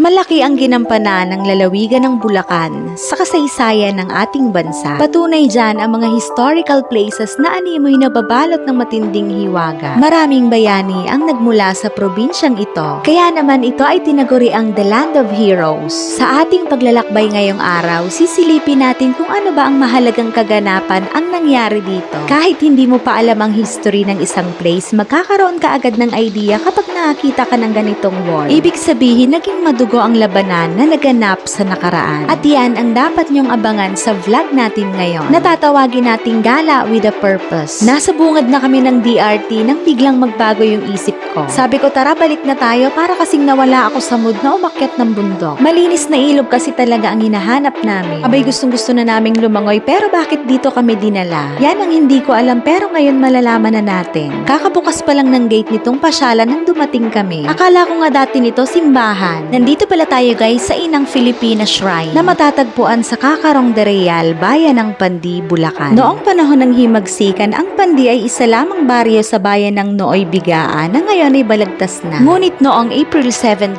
Malaki ang ginampanan ng lalawigan ng Bulacan sa kasaysayan ng ating bansa. Patunay dyan ang mga historical places na animoy na babalot ng matinding hiwaga. Maraming bayani ang nagmula sa probinsyang ito. Kaya naman ito ay tinaguri ang The Land of Heroes. Sa ating paglalakbay ngayong araw, sisilipin natin kung ano ba ang mahalagang kaganapan ang nangyari dito. Kahit hindi mo pa alam ang history ng isang place, magkakaroon ka agad ng idea kapag nakakita ka ng ganitong wall. Ibig sabihin, naging madugo ang labanan na naganap sa nakaraan. At yan ang dapat nyong abangan sa vlog natin ngayon. Natatawagin nating Gala with a Purpose. Nasa bungad na kami ng DRT nang biglang magbago yung isip ko. Sabi ko, tara balik na tayo para kasing nawala ako sa mood na umakyat ng bundok. Malinis na ilog kasi talaga ang hinahanap namin. Abay, gustong-gusto na naming lumangoy pero bakit dito kami dinala? Yan ang hindi ko alam pero ngayon malalaman na natin. Kakabukas pa lang ng gate nitong pasyalan nang dumating kami. Akala ko nga dati nito simbahan. Nandito pala tayo guys sa Inang Filipina Shrine na matatagpuan sa Kakarong de Real, bayan ng Pandi, Bulacan. Noong panahon ng himagsikan, ang Pandi ay isa lamang baryo sa bayan ng Nooy Bigaan na ngayon ay balagtas na. Ngunit noong April 17,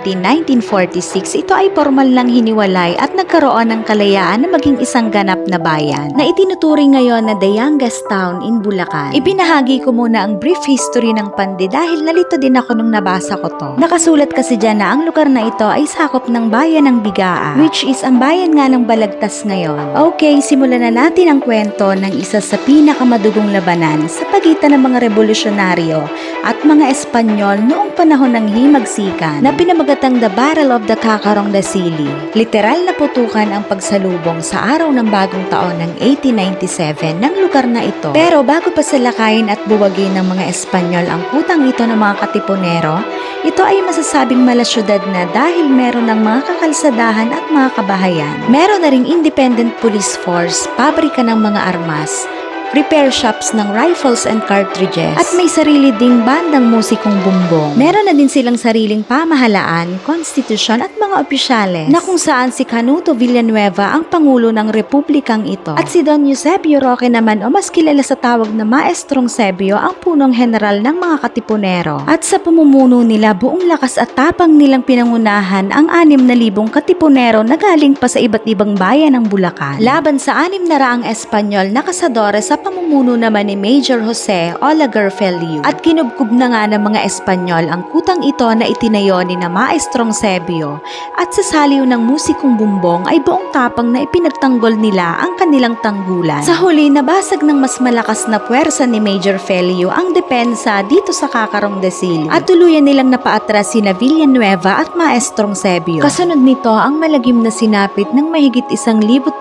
1946, ito ay formal lang hiniwalay at nagkaroon ng kalayaan na maging isang ganap na bayan na itinuturing ngayon na the youngest town in Bulacan. Ibinahagi ko muna ang brief history ng Pandi dahil nalito din ako nung nabasa ko to. Nakasulat kasi dyan na ang lugar na ito ay sakop ng bayan ng Bigaa, which is ang bayan nga ng Balagtas ngayon. Okay, simulan na natin ang kwento ng isa sa pinakamadugong labanan sa pagitan ng mga revolusyonaryo at mga Espanyol noong panahon ng himagsikan na pinamagatang The Battle of the Kakarong de Sili. Literal na putukan ang pagsalubong sa araw ng bagong taon ng 1897 ng lugar na ito. Pero bago pa salakayin at buwagin ng mga Espanyol ang kutang ito ng mga katipunero, ito ay masasabing malasyudad na dahil meron ng mga kakalsadahan at mga kabahayan. Meron na ring independent police force, pabrika ng mga armas, repair shops ng rifles and cartridges, at may sarili ding bandang musikong bumbong. Meron na din silang sariling pamahalaan, konstitusyon at mga opisyales na kung saan si Canuto Villanueva ang pangulo ng republikang ito at si Don Eusebio Roque naman o mas kilala sa tawag na Maestrong Sebio ang punong general ng mga katipunero. At sa pamumuno nila, buong lakas at tapang nilang pinangunahan ang 6,000 katipunero na galing pa sa iba't ibang bayan ng Bulacan laban sa 600 Espanyol na kasadores sa pamumuno naman ni Major Jose Olaguer Feliu. At kinubkub na nga ng mga Espanyol ang kutang ito na itinayo ni na Maestrong Sebio at sa saliw ng musikong bumbong ay buong tapang na ipinagtanggol nila ang kanilang tanggulan. Sa huli, nabasag ng mas malakas na puwersa ni Major Feliu ang depensa dito sa Kakarong de Sili at tuluyan nilang napaatras sina Villanueva at Maestrong Sebio. Kasunod nito ang malagim na sinapit ng mahigit 1,200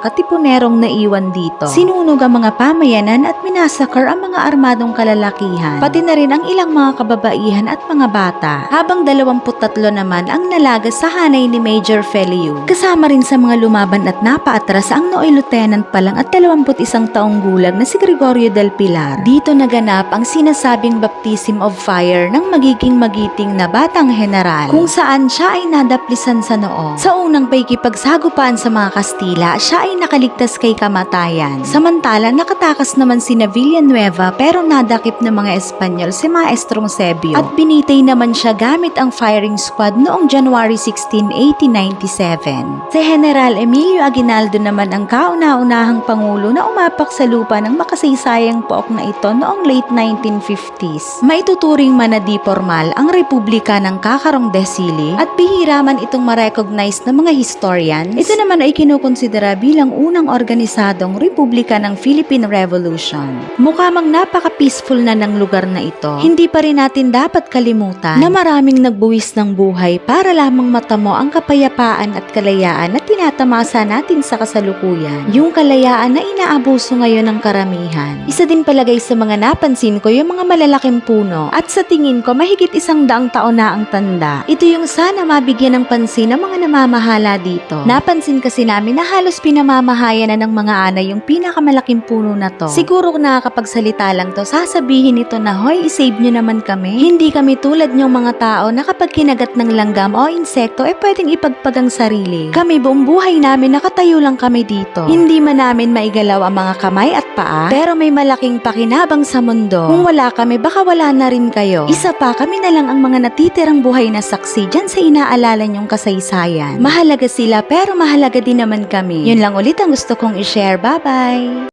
katipunerong naiwan dito. Sinunog ang mga pamayanan at minasakar ang mga armadong kalalakihan, pati na rin ang ilang mga kababaihan at mga bata, habang 23 naman ang nalaga sa hanay ni Major Feliu. Kasama rin sa mga lumaban at napaatras ang nooy lieutenant pa lang at 21 taong gulang na si Gregorio del Pilar. Dito naganap ang sinasabing baptism of fire ng magiging magiting na batang general, kung saan siya ay nadaplisan sa noo. Sa unang pakikipagsagupaan sa mga Kastila, siya ay nakaligtas kay kamatayan. Samantala, nakatakas naman sina Villanueva pero nadakip ng mga Espanyol si Maestrong Sebio at binitay naman siya gamit ang firing squad noong January 16, 1897. Si General Emilio Aguinaldo naman ang kauna-unahang pangulo na umapak sa lupa ng makasaysayang pook na ito noong late 1950s. Maituturing man na di formal ang Republika ng Kakarong de Sili at bihira man itong ma-recognize ng mga historians, ito naman ay kinukonsidera bilang unang organisadong Republika ng Philippine Revolution. Mukha mang napaka-peaceful na ng lugar na ito, hindi pa rin natin dapat kalimutan na maraming nagbuwis ng buhay para lamang matamo ang kapayapaan at kalayaan na tinatamasa natin sa kasalukuyan. Yung kalayaan na inaabuso ngayon ng karamihan. Isa din palagay sa mga napansin ko yung mga malalaking puno at sa tingin ko mahigit 100 taon na ang tanda. Ito yung sana mabigyan ng pansin ng mga namamahala dito. Napansin kasi namin na halos pinamamahayan na ng mga anay yung pinakamalaking puno na to. Siguro kung nakakapagsalita lang to, sasabihin ito na, hoy, isave nyo naman kami. Hindi kami tulad nyong mga tao na kapag kinagat ng langgam o insekto, pwedeng ipagpag ang sarili. Kami buong buhay namin nakatayo lang kami dito. Hindi man namin maigalaw ang mga kamay at paa, pero may malaking pakinabang sa mundo. Kung wala kami, baka wala na rin kayo. Isa pa, kami na lang ang mga natitirang buhay na saksi dyan sa inaalala nyong kasaysayan. Mahalaga sila pero mahalaga din naman kami. Yun lang ulit ang gusto kong i-share. Bye-bye!